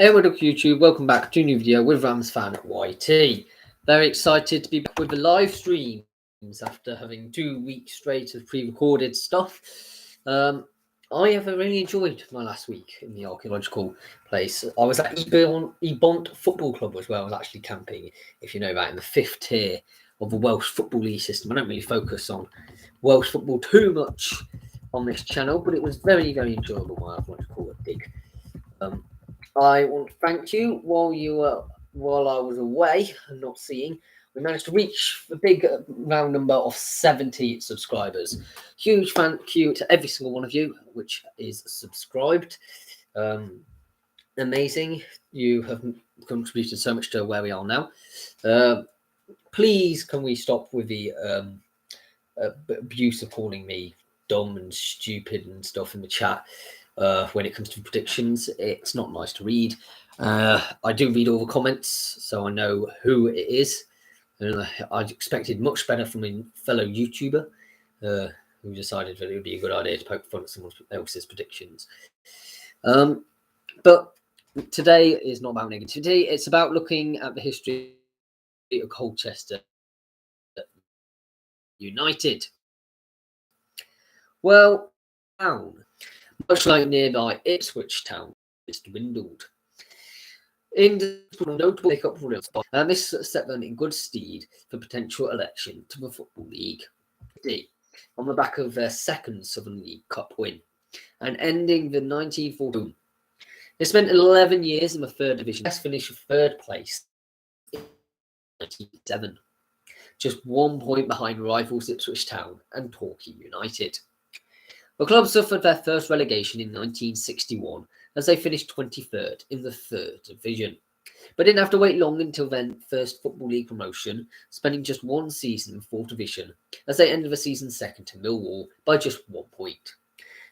Hey, what up YouTube, welcome back to a new video with Rams fan YT. Very excited to be back with the live streams after having 2 weeks straight of pre-recorded stuff. I have really enjoyed my last week in the archaeological place. I was at Ebont Football Club as well. I was actually camping, if you know that, in the 5th tier of the Welsh Football League system. I don't really focus on Welsh football too much on this channel, but it was very, very enjoyable, my archaeological dig. I want to thank you while I was away and not seeing. We managed to reach the big round number of 70 subscribers. Huge thank you to every single one of you which is subscribed. Amazing. You have contributed so much to where we are now. Please can we stop with the abuse of calling me dumb and stupid and stuff in the chat. When it comes to predictions, it's not nice to read. I do read all the comments, so I know who it is. I expected much better from a fellow YouTuber who decided that it would be a good idea to poke fun at someone else's predictions. But today is not about negativity. It's about looking at the history of Colchester United. Well, much like nearby Ipswich Town, it's dwindled. In notable take-up results, and this set them in good stead for potential election to the Football League on the back of their second Southern League Cup win and ending the 1940. They spent 11 years in the third division, best finish of third place in 1997, just 1 point behind rivals Ipswich Town and Torquay United. The club suffered their first relegation in 1961 as they finished 23rd in the third division, but didn't have to wait long until their first Football League promotion, spending just 1 season in fourth division as they ended the season second to Millwall by just 1 point.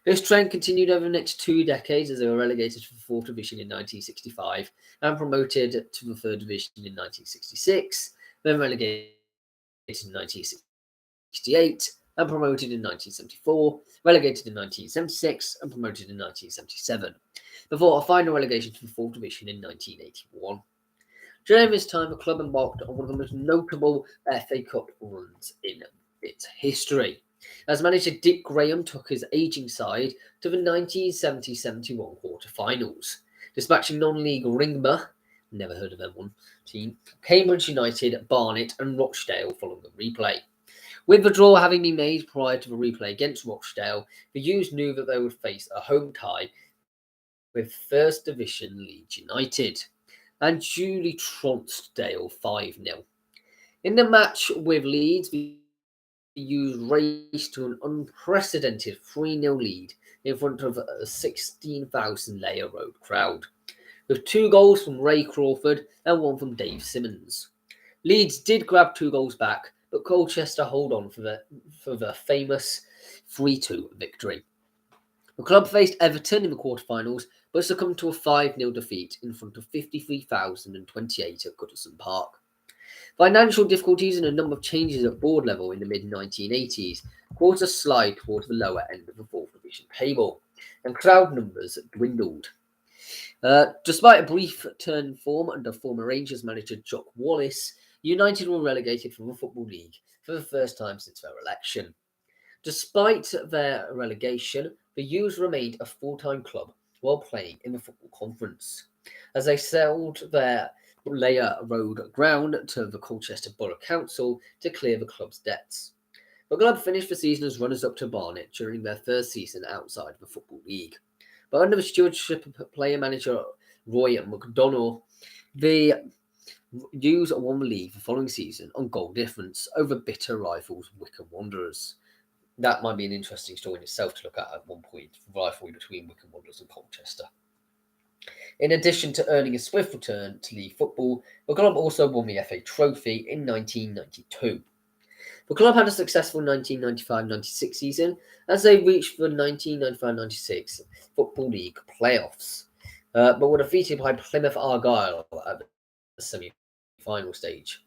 This trend continued over the next 2 decades as they were relegated to the fourth division in 1965 and promoted to the third division in 1966, then relegated in 1968 and promoted in 1974, relegated in 1976 and promoted in 1977, before a final relegation to the fourth division in 1981. During this time, the club embarked on one of the most notable FA Cup runs in its history, as manager Dick Graham took his ageing side to the 1970-71 quarter-finals, dispatching non-league Ringmer, never heard of them one, team, Cambridge United, Barnet and Rochdale following the replay. With the draw having been made prior to the replay against Rochdale, the U's knew that they would face a home tie with First Division Leeds United and duly trounced Dale 5-0. In the match with Leeds, the U's raced to an unprecedented 3-0 lead in front of a 16,000 Layer Road crowd, with 2 goals from Ray Crawford and 1 from Dave Simmons. Leeds did grab 2 goals back, but Colchester hold on for the famous 3-2 victory. The club faced Everton in the quarterfinals, but succumbed to a 5-0 defeat in front of 53,028 at Goodison Park. Financial difficulties and a number of changes at board level in the mid-1980s caused a slide towards the lower end of the fourth division table, and crowd numbers dwindled. Despite a brief turn in form under former Rangers manager Jock Wallace, United were relegated from the Football League for the first time since their election. Despite their relegation, the U's remained a full-time club while playing in the Football Conference, as they sold their Layer Road ground to the Colchester Borough Council to clear the club's debts. The club finished the season as runners-up to Barnet during their first season outside the Football League. But under the stewardship of player-manager Roy McDonnell, the U's won the league the following season on goal difference over bitter rivals Wycombe Wanderers. That might be an interesting story in itself to look at one point, the rivalry between Wycombe Wanderers and Colchester. In addition to earning a swift return to league football, the club also won the FA Trophy in 1992. The club had a successful 1995-96 season as they reached the 1995-96 Football League playoffs, but were defeated by Plymouth Argyle at the semi-final stage.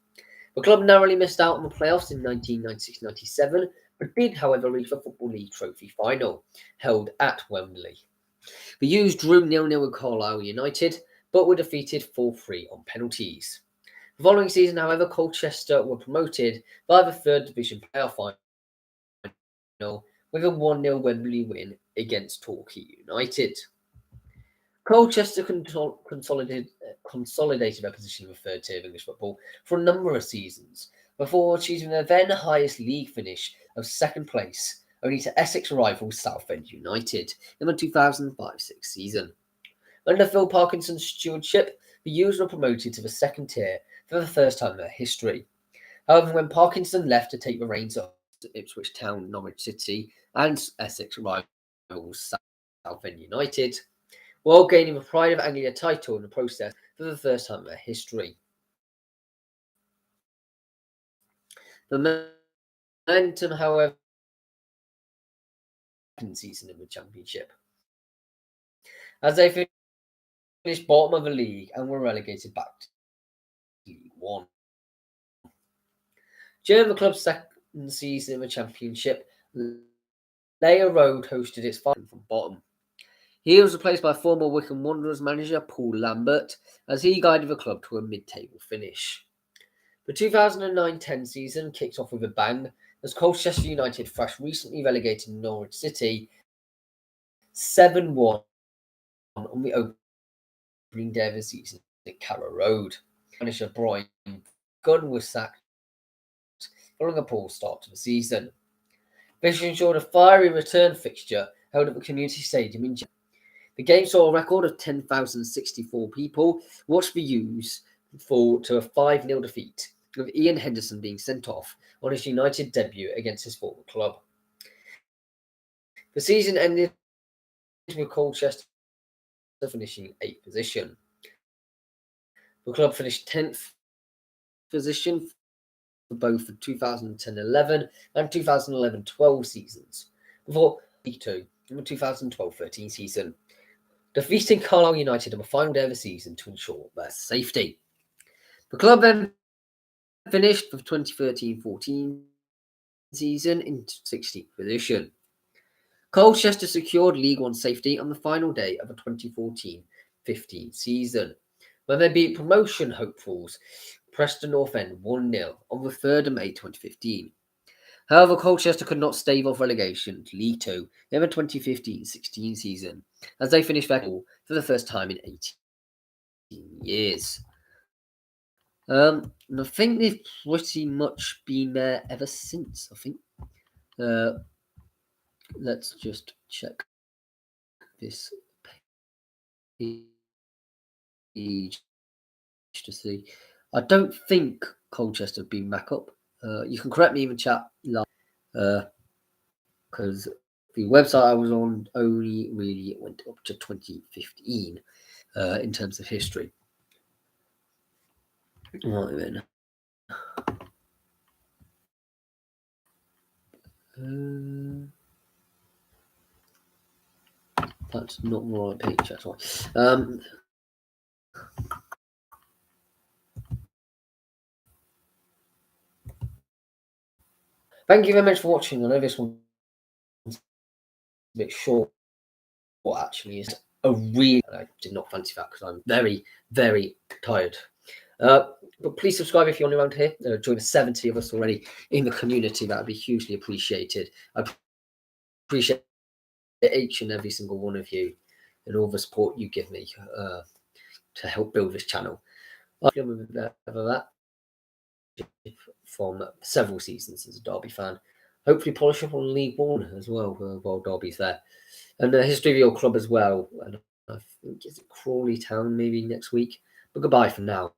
The club narrowly missed out on the playoffs in 1996-97, but did, however, reach the Football League Trophy final, held at Wembley. The U's drew 0-0 with Carlisle United, but were defeated 4-3 on penalties. The following season, however, Colchester were promoted via the third division playoff final with a 1-0 Wembley win against Torquay United. Colchester consolidated their position in the third tier of English football for a number of seasons before achieving their then highest league finish of second place, only to Essex rivals Southend United in the 2005-06 season. Under Phil Parkinson's stewardship, the U's were promoted to the second tier for the first time in their history. However, when Parkinson left to take the reins of Ipswich Town, Norwich City, and Essex rivals Southend United, while gaining the Pride of Anglia title in the process for the first time in their history. The momentum, however, season in the Championship, as they finished bottom of the league and were relegated back to League One. During the club's second season in the Championship, Layer Road hosted its final from bottom. He was replaced by former Wycombe Wanderers manager Paul Lambert as he guided the club to a mid-table finish. The 2009-10 season kicked off with a bang as Colchester United thrashed recently relegated Norwich City 7-1 on the opening day of the season at Carrow Road. Manager Brian Gunn was sacked following a poor start to the season. This ensured a fiery return fixture held at the Community Stadium in January. The game saw a record of 10,064 people watch the U's fall to a 5-0 defeat, with Ian Henderson being sent off on his United debut against his former club. The season ended with Colchester finishing 8th position. The club finished 10th position for both the 2010-11 and 2011-12 seasons, before League Two in the 2012-13 season, defeating Carlisle United on the final day of the season to ensure their safety. The club then finished the 2013-14 season in 16th position. Colchester secured League One safety on the final day of the 2014-15 season, when they beat promotion hopefuls Preston North End 1-0 on the 3rd of May 2015. However, Colchester could not stave off relegation to League Two in the 2015-16 season, as they finished their goal for the first time in 18 years. And I think they've pretty much been there ever since, I think. Let's just check this page to see. I don't think Colchester have been back up. You can correct me in the chat live, because the website I was on only really went up to 2015 in terms of history. Right then. That's not the right page, that's why. Thank you very much for watching. I know this one's a bit short, what actually is a really, I did not fancy that because I'm very, very tired. But please subscribe if you're new around here. Join the 70 of us already in the community. That would be hugely appreciated. I appreciate each and every single one of you and all the support you give me to help build this channel. I've been with that from several seasons as a Derby fan. Hopefully polish up on League One as well while Derby's there. And the history of your club as well. And I think it's Crawley Town maybe next week. But goodbye for now.